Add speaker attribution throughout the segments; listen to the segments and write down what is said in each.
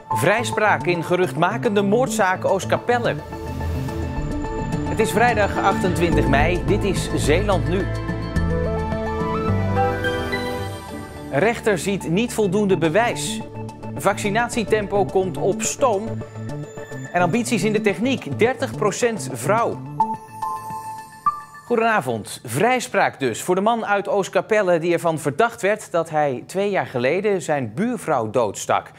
Speaker 1: Vrijspraak in geruchtmakende moordzaak Oostkapelle. Het is vrijdag 28 mei, dit is Zeeland Nu. Rechter ziet niet voldoende bewijs. Vaccinatietempo komt op stoom. En ambities in de techniek, 30% vrouw. Goedenavond. Vrijspraak dus voor de man uit Oostkapelle die ervan verdacht werd dat hij 2 jaar geleden zijn buurvrouw doodstak.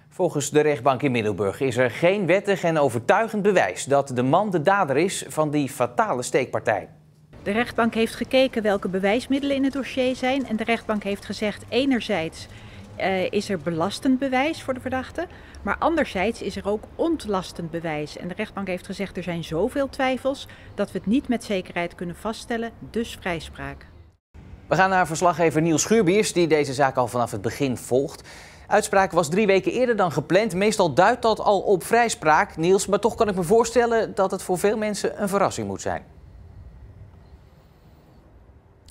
Speaker 1: Volgens de rechtbank in Middelburg is er geen wettig en overtuigend bewijs dat de man de dader is van die fatale steekpartij.
Speaker 2: De rechtbank heeft gekeken welke bewijsmiddelen in het dossier zijn en de rechtbank heeft gezegd enerzijds is er belastend bewijs voor de verdachte, maar anderzijds is er ook ontlastend bewijs. En de rechtbank heeft gezegd er zijn zoveel twijfels dat we het niet met zekerheid kunnen vaststellen, dus vrijspraak.
Speaker 1: We gaan naar verslaggever Niels Schuurbiers die deze zaak al vanaf het begin volgt. Uitspraak was 3 weken eerder dan gepland. Meestal duidt dat al op vrijspraak, Niels. Maar toch kan ik me voorstellen dat het voor veel mensen een verrassing moet zijn.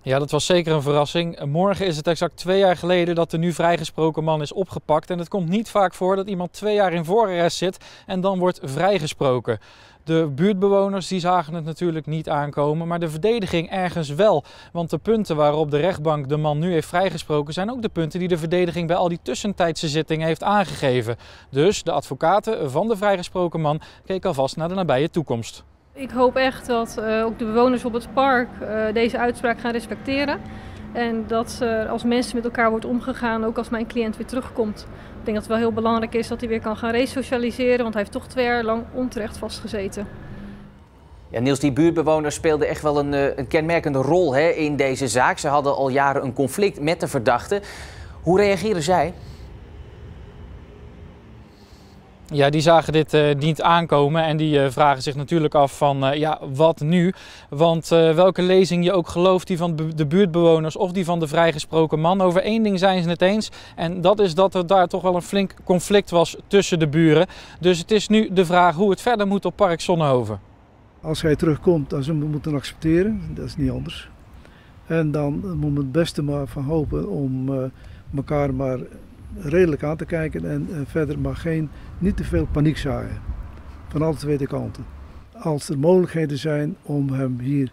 Speaker 3: Ja, dat was zeker een verrassing. Morgen is het exact 2 jaar geleden dat de nu vrijgesproken man is opgepakt. En het komt niet vaak voor dat iemand 2 jaar in voorarrest zit en dan wordt vrijgesproken. De buurtbewoners die zagen het natuurlijk niet aankomen, maar de verdediging ergens wel. Want de punten waarop de rechtbank de man nu heeft vrijgesproken zijn ook de punten die de verdediging bij al die tussentijdse zittingen heeft aangegeven. Dus de advocaten van de vrijgesproken man keken alvast naar de nabije toekomst.
Speaker 4: Ik hoop echt dat ook de bewoners op het park deze uitspraak gaan respecteren. En dat als mensen met elkaar wordt omgegaan, ook als mijn cliënt weer terugkomt. Ik denk dat het wel heel belangrijk is dat hij weer kan gaan resocialiseren, want hij heeft toch 2 jaar lang onterecht vastgezeten.
Speaker 1: Ja, Niels, die buurtbewoners speelden echt wel een kenmerkende rol in deze zaak. Ze hadden al jaren een conflict met de verdachte. Hoe reageerden zij?
Speaker 3: Ja, die zagen dit niet aankomen en die vragen zich natuurlijk af van ja, wat nu? Want welke lezing je ook gelooft, die van de buurtbewoners of die van de vrijgesproken man, over één ding zijn ze het eens. En dat is dat er daar toch wel een flink conflict was tussen de buren. Dus het is nu de vraag hoe het verder moet op Park Zonnehoven.
Speaker 5: Als hij terugkomt, dan zullen we moeten accepteren, dat is niet anders. En dan moeten we het beste maar van hopen om elkaar maar redelijk aan te kijken en verder maar niet te veel paniek zaaien. Van alle 2 kanten. Als er mogelijkheden zijn om hem hier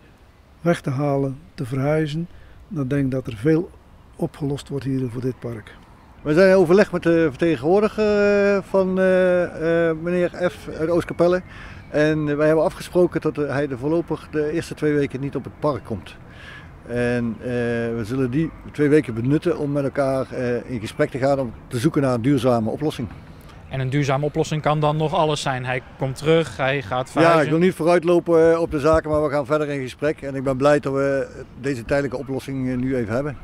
Speaker 5: weg te halen, te verhuizen, dan denk ik dat er veel opgelost wordt hier voor dit park.
Speaker 6: We zijn in overleg met de vertegenwoordiger van meneer F. uit Oostkapelle. En wij hebben afgesproken dat hij voorlopig de eerste 2 weken niet op het park komt. En we zullen die 2 weken benutten om met elkaar in gesprek te gaan om te zoeken naar een duurzame oplossing.
Speaker 3: En een duurzame oplossing kan dan nog alles zijn. Hij komt terug, hij gaat verhuizen.
Speaker 6: Ja, ik wil niet vooruitlopen op de zaken, maar we gaan verder in gesprek. En ik ben blij dat we deze tijdelijke oplossing nu even hebben.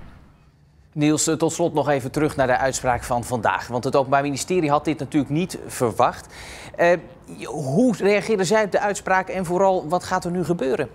Speaker 1: Niels, tot slot nog even terug naar de uitspraak van vandaag. Want het Openbaar Ministerie had dit natuurlijk niet verwacht. Hoe reageerden zij op de uitspraak en vooral wat gaat er nu gebeuren?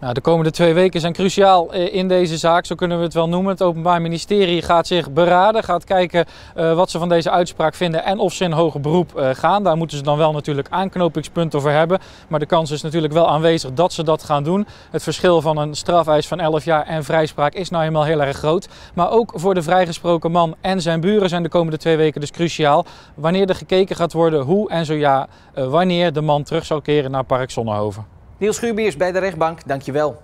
Speaker 3: Nou, de komende 2 weken zijn cruciaal in deze zaak, zo kunnen we het wel noemen. Het Openbaar Ministerie gaat zich beraden, gaat kijken wat ze van deze uitspraak vinden en of ze in hoger beroep gaan. Daar moeten ze dan wel natuurlijk aanknopingspunten voor hebben. Maar de kans is natuurlijk wel aanwezig dat ze dat gaan doen. Het verschil van een strafeis van 11 jaar en vrijspraak is nou eenmaal heel erg groot. Maar ook voor de vrijgesproken man en zijn buren zijn de komende 2 weken dus cruciaal. Wanneer er gekeken gaat worden hoe en zo ja, wanneer de man terug zal keren naar Park Zonnehoven.
Speaker 1: Niels Schuurbiers bij de rechtbank, dankjewel.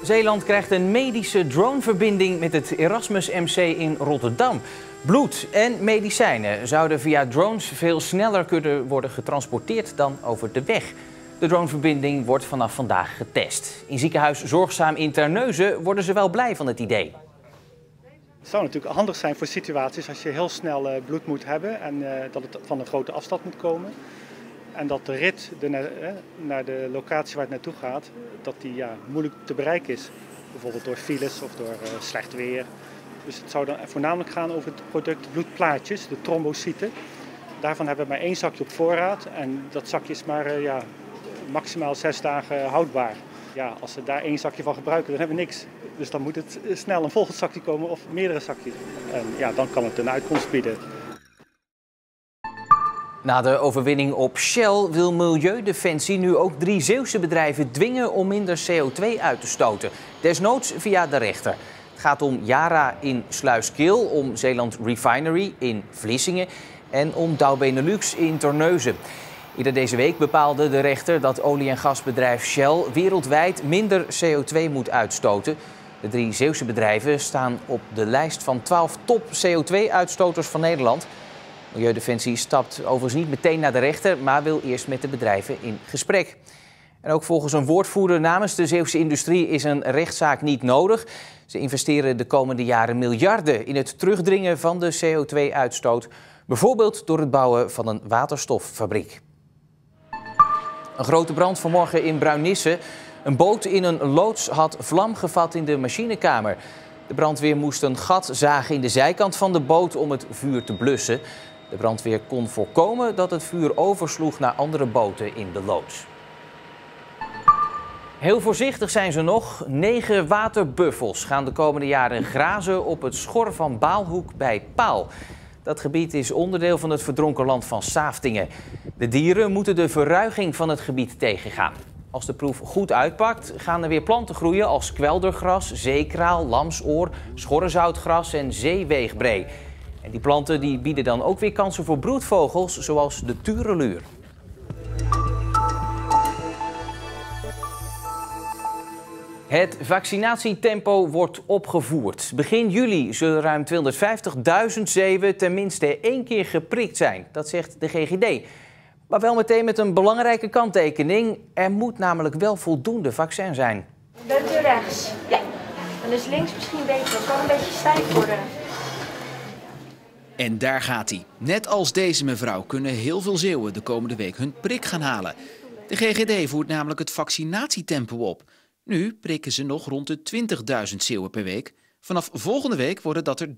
Speaker 1: Zeeland krijgt een medische droneverbinding met het Erasmus MC in Rotterdam. Bloed en medicijnen zouden via drones veel sneller kunnen worden getransporteerd dan over de weg. De droneverbinding wordt vanaf vandaag getest. In ziekenhuis Zorgzaam in Terneuzen worden ze wel blij van het idee.
Speaker 7: Het zou natuurlijk handig zijn voor situaties als je heel snel bloed moet hebben en dat het van een grote afstand moet komen. En dat de rit naar de locatie waar het naartoe gaat, dat die moeilijk te bereiken is. Bijvoorbeeld door files of door slecht weer. Dus het zou dan voornamelijk gaan over het product bloedplaatjes, de trombocyten. Daarvan hebben we maar 1 zakje op voorraad en dat zakje is maar maximaal 6 dagen houdbaar. Ja, als ze daar 1 zakje van gebruiken, dan hebben we niks. Dus dan moet het snel een volgend zakje komen of meerdere zakjes. En ja, dan kan het een uitkomst bieden.
Speaker 1: Na de overwinning op Shell wil Milieudefensie nu ook 3 Zeeuwse bedrijven dwingen om minder CO2 uit te stoten. Desnoods via de rechter. Het gaat om Yara in Sluiskil, om Zeeland Refinery in Vlissingen en om Dow Benelux in Terneuzen. Eerder deze week bepaalde de rechter dat olie- en gasbedrijf Shell wereldwijd minder CO2 moet uitstoten. De 3 Zeeuwse bedrijven staan op de lijst van 12 top CO2-uitstoters van Nederland. Milieudefensie stapt overigens niet meteen naar de rechter, maar wil eerst met de bedrijven in gesprek. En ook volgens een woordvoerder namens de Zeeuwse industrie is een rechtszaak niet nodig. Ze investeren de komende jaren miljarden in het terugdringen van de CO2-uitstoot. Bijvoorbeeld door het bouwen van een waterstoffabriek. Een grote brand vanmorgen in Bruinnisse. Een boot in een loods had vlam gevat in de machinekamer. De brandweer moest een gat zagen in de zijkant van de boot om het vuur te blussen. De brandweer kon voorkomen dat het vuur oversloeg naar andere boten in de loods. Heel voorzichtig zijn ze nog. 9 waterbuffels gaan de komende jaren grazen op het schor van Baalhoek bij Paal. Dat gebied is onderdeel van het verdronken land van Saaftingen. De dieren moeten de verruiging van het gebied tegengaan. Als de proef goed uitpakt, gaan er weer planten groeien als kweldergras, zeekraal, lamsoor, schorrezoutgras en zeeweegbree. En die planten die bieden dan ook weer kansen voor broedvogels, zoals de tureluur. Het vaccinatietempo wordt opgevoerd. Begin juli zullen ruim 250.000 zeeuwen tenminste 1 keer geprikt zijn. Dat zegt de GGD. Maar wel meteen met een belangrijke kanttekening. Er moet namelijk wel voldoende vaccin zijn.
Speaker 8: Bent u rechts? Ja. Dan is links misschien beter. Het kan een beetje stijf worden.
Speaker 9: En daar gaat hij. Net als deze mevrouw kunnen heel veel Zeeuwen de komende week hun prik gaan halen. De GGD voert namelijk het vaccinatietempo op. Nu prikken ze nog rond de 20.000 Zeeuwen per week. Vanaf volgende week worden dat er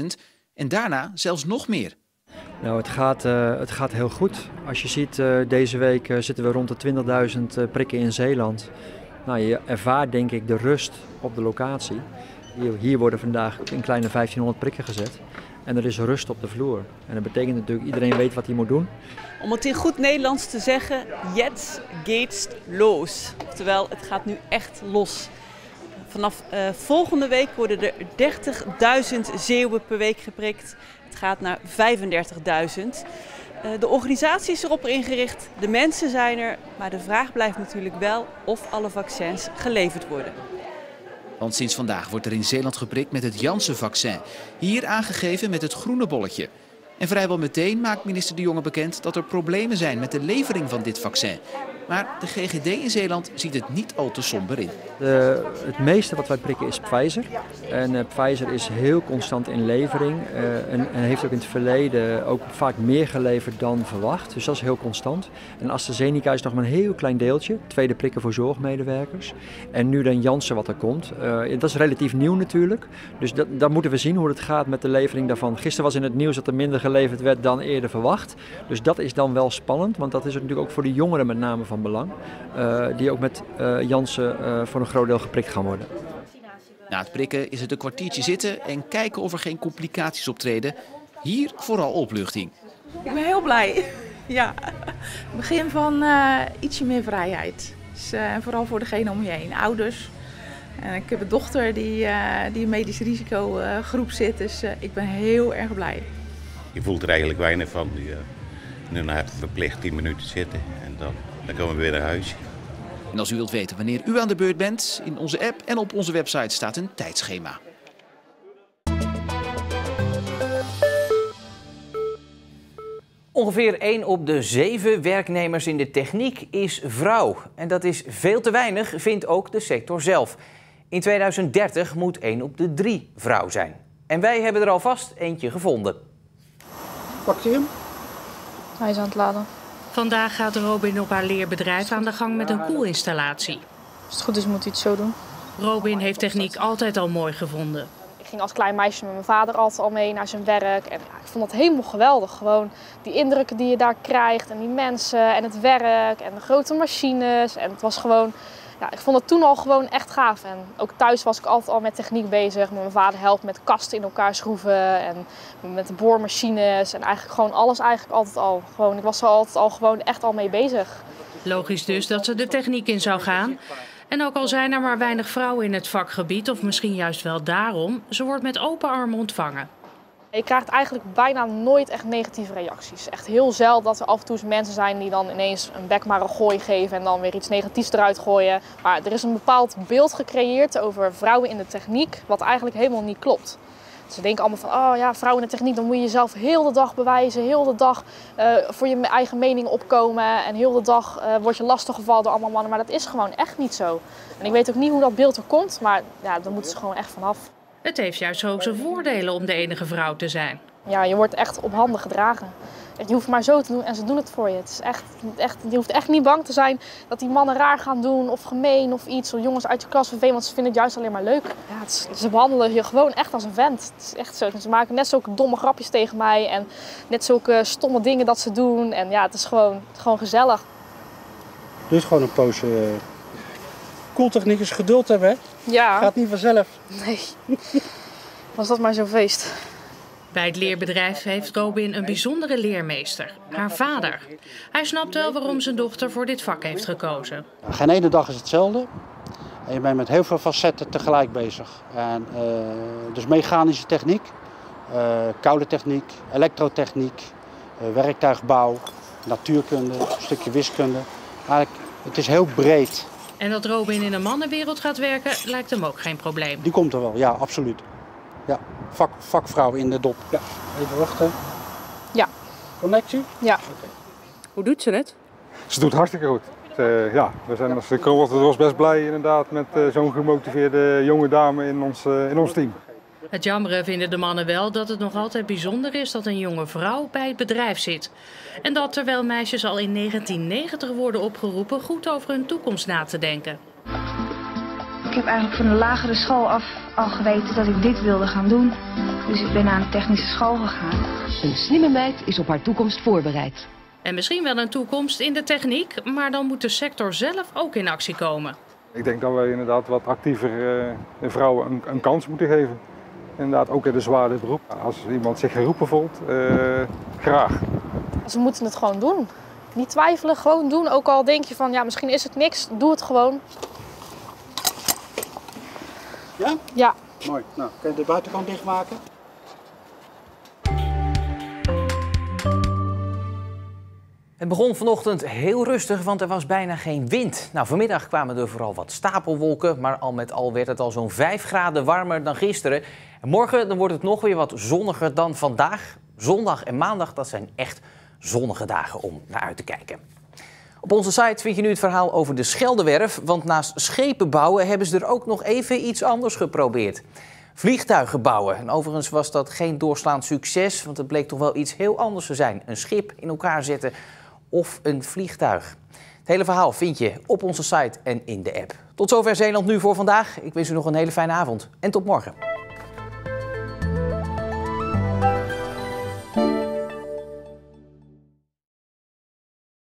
Speaker 9: 30.000 en daarna zelfs nog meer.
Speaker 10: Nou, het gaat heel goed. Als je ziet, deze week zitten we rond de 20.000 prikken in Zeeland. Nou, je ervaart denk ik de rust op de locatie. Hier worden vandaag een kleine 1500 prikken gezet. En er is rust op de vloer. En dat betekent natuurlijk iedereen weet wat hij moet doen.
Speaker 11: Om het in goed Nederlands te zeggen, jetzt geht's los. Oftewel, het gaat nu echt los. Vanaf volgende week worden er 30.000 Zeeuwen per week geprikt. Het gaat naar 35.000. De organisatie is erop ingericht, de mensen zijn er. Maar de vraag blijft natuurlijk wel of alle vaccins geleverd worden.
Speaker 9: Want sinds vandaag wordt er in Zeeland geprikt met het Janssen-vaccin. Hier aangegeven met het groene bolletje. En vrijwel meteen maakt minister De Jonge bekend dat er problemen zijn met de levering van dit vaccin. Maar de GGD in Zeeland ziet het niet al te somber in.
Speaker 10: Het meeste wat wij prikken is Pfizer. En Pfizer is heel constant in levering en heeft ook in het verleden ook vaak meer geleverd dan verwacht. Dus dat is heel constant. En AstraZeneca is nog maar een heel klein deeltje. Tweede prikken voor zorgmedewerkers. En nu dan Janssen wat er komt. Dat is relatief nieuw natuurlijk. Dus dan moeten we zien hoe het gaat met de levering daarvan. Gisteren was in het nieuws dat er minder geleverd werd dan eerder verwacht. Dus dat is dan wel spannend. Want dat is natuurlijk ook voor de jongeren met name van belang. Die ook met Janssen voor een groot deel geprikt gaan worden.
Speaker 9: Na het prikken is het een kwartiertje zitten en kijken of er geen complicaties optreden. Hier vooral opluchting.
Speaker 12: Ik ben heel blij. Ja, begin van ietsje meer vrijheid. Dus, vooral voor degene om je heen, ouders. Ik heb een dochter die in medisch risicogroep zit, dus ik ben heel erg blij.
Speaker 13: Je voelt er eigenlijk weinig van. Nu verplicht 10 minuten zitten en dan komen we weer naar huis.
Speaker 9: En als u wilt weten wanneer u aan de beurt bent, in onze app en op onze website staat een tijdschema.
Speaker 1: Ongeveer 1 op de 7 werknemers in de techniek is vrouw. En dat is veel te weinig, vindt ook de sector zelf. In 2030 moet 1 op de 3 vrouw zijn. En wij hebben er alvast eentje gevonden.
Speaker 14: Pakt u hem?
Speaker 15: Hij is aan het laden.
Speaker 16: Vandaag gaat Robin op haar leerbedrijf aan de gang met een koelinstallatie.
Speaker 15: Als het goed is, moet hij het zo doen.
Speaker 16: Robin heeft techniek altijd al mooi gevonden.
Speaker 15: Ik ging als klein meisje met mijn vader altijd al mee naar zijn werk. En ja, ik vond dat helemaal geweldig. Gewoon die indrukken die je daar krijgt en die mensen en het werk en de grote machines. En het was gewoon Ja, ik vond het toen al gewoon echt gaaf. En ook thuis was ik altijd al met techniek bezig. Mijn vader helpt met kasten in elkaar schroeven en met de boormachines. En eigenlijk gewoon alles altijd al. Ik was er altijd al gewoon echt al mee bezig.
Speaker 16: Logisch dus dat ze de techniek in zou gaan. En ook al zijn er maar weinig vrouwen in het vakgebied, of misschien juist wel daarom, ze wordt met open armen ontvangen.
Speaker 15: Je krijgt eigenlijk bijna nooit echt negatieve reacties. Echt heel zelden dat er af en toe mensen zijn die dan ineens een bek maar een gooi geven en dan weer iets negatiefs eruit gooien. Maar er is een bepaald beeld gecreëerd over vrouwen in de techniek, wat eigenlijk helemaal niet klopt. Ze denken allemaal van, oh ja, vrouwen in de techniek, dan moet je jezelf heel de dag bewijzen, heel de dag voor je eigen mening opkomen en heel de dag word je lastiggevallen door allemaal mannen. Maar dat is gewoon echt niet zo. En ik weet ook niet hoe dat beeld er komt, maar ja, daar moeten ze gewoon echt vanaf.
Speaker 16: Het heeft juist zo zijn voordelen om de enige vrouw te zijn.
Speaker 15: Ja, je wordt echt op handen gedragen. Je hoeft maar zo te doen en ze doen het voor je. Het is echt, je hoeft echt niet bang te zijn dat die mannen raar gaan doen of gemeen of iets. Of jongens uit je klas vervelend, want ze vinden het juist alleen maar leuk. Ja, ze behandelen je gewoon echt als een vent. Het is echt zo. Ze maken net zulke domme grapjes tegen mij en net zulke stomme dingen dat ze doen. En ja, het is gewoon gezellig.
Speaker 14: Dus gewoon een poosje koeltechniek is geduld hebben, hè?
Speaker 15: Ja.
Speaker 14: Gaat niet vanzelf.
Speaker 15: Nee. Was dat maar zo'n feest.
Speaker 16: Bij het leerbedrijf heeft Robin een bijzondere leermeester, haar vader. Hij snapt wel waarom zijn dochter voor dit vak heeft gekozen.
Speaker 14: Geen ene dag is hetzelfde. En je bent met heel veel facetten tegelijk bezig. En, dus mechanische techniek, koude techniek, elektrotechniek, werktuigbouw, natuurkunde, een stukje wiskunde. Eigenlijk, het is heel breed.
Speaker 16: En dat Robin in een mannenwereld gaat werken, lijkt hem ook geen probleem.
Speaker 14: Die komt er wel, ja, absoluut. Ja, vakvrouw in de dop. Ja, even wachten.
Speaker 15: Ja.
Speaker 14: Connectie?
Speaker 15: Ja.
Speaker 14: Okay.
Speaker 17: Hoe doet ze het?
Speaker 18: Ze doet hartstikke goed. Ja, we zijn als coördinator best blij inderdaad met zo'n gemotiveerde jonge dame in ons team.
Speaker 16: Het jammere vinden de mannen wel dat het nog altijd bijzonder is dat een jonge vrouw bij het bedrijf zit. En dat terwijl meisjes al in 1990 worden opgeroepen goed over hun toekomst na te denken.
Speaker 19: Ik heb eigenlijk van de lagere school af al geweten dat ik dit wilde gaan doen. Dus ik ben naar een technische school gegaan.
Speaker 20: Een slimme meid is op haar toekomst voorbereid.
Speaker 16: En misschien wel een toekomst in de techniek, maar dan moet de sector zelf ook in actie komen.
Speaker 18: Ik denk dat we inderdaad wat actiever de vrouwen een kans moeten geven. Inderdaad ook in de zware beroep. Als iemand zich geroepen voelt, graag.
Speaker 15: Ze moeten het gewoon doen. Niet twijfelen, gewoon doen. Ook al denk je van, ja, misschien is het niks, doe het gewoon.
Speaker 14: Ja?
Speaker 15: Ja.
Speaker 14: Mooi. Nou, kun je de buitenkant dichtmaken?
Speaker 1: Het begon vanochtend heel rustig, want er was bijna geen wind. Nou, vanmiddag kwamen er vooral wat stapelwolken, maar al met al werd het al zo'n 5 graden warmer dan gisteren. En morgen dan wordt het nog weer wat zonniger dan vandaag. Zondag en maandag, dat zijn echt zonnige dagen om naar uit te kijken. Op onze site vind je nu het verhaal over de Scheldewerf, want naast schepen bouwen hebben ze er ook nog even iets anders geprobeerd. Vliegtuigen bouwen. En overigens was dat geen doorslaand succes, want het bleek toch wel iets heel anders te zijn. Een schip in elkaar zetten of een vliegtuig. Het hele verhaal vind je op onze site en in de app. Tot zover Zeeland Nu voor vandaag. Ik wens u nog een hele fijne avond en tot morgen.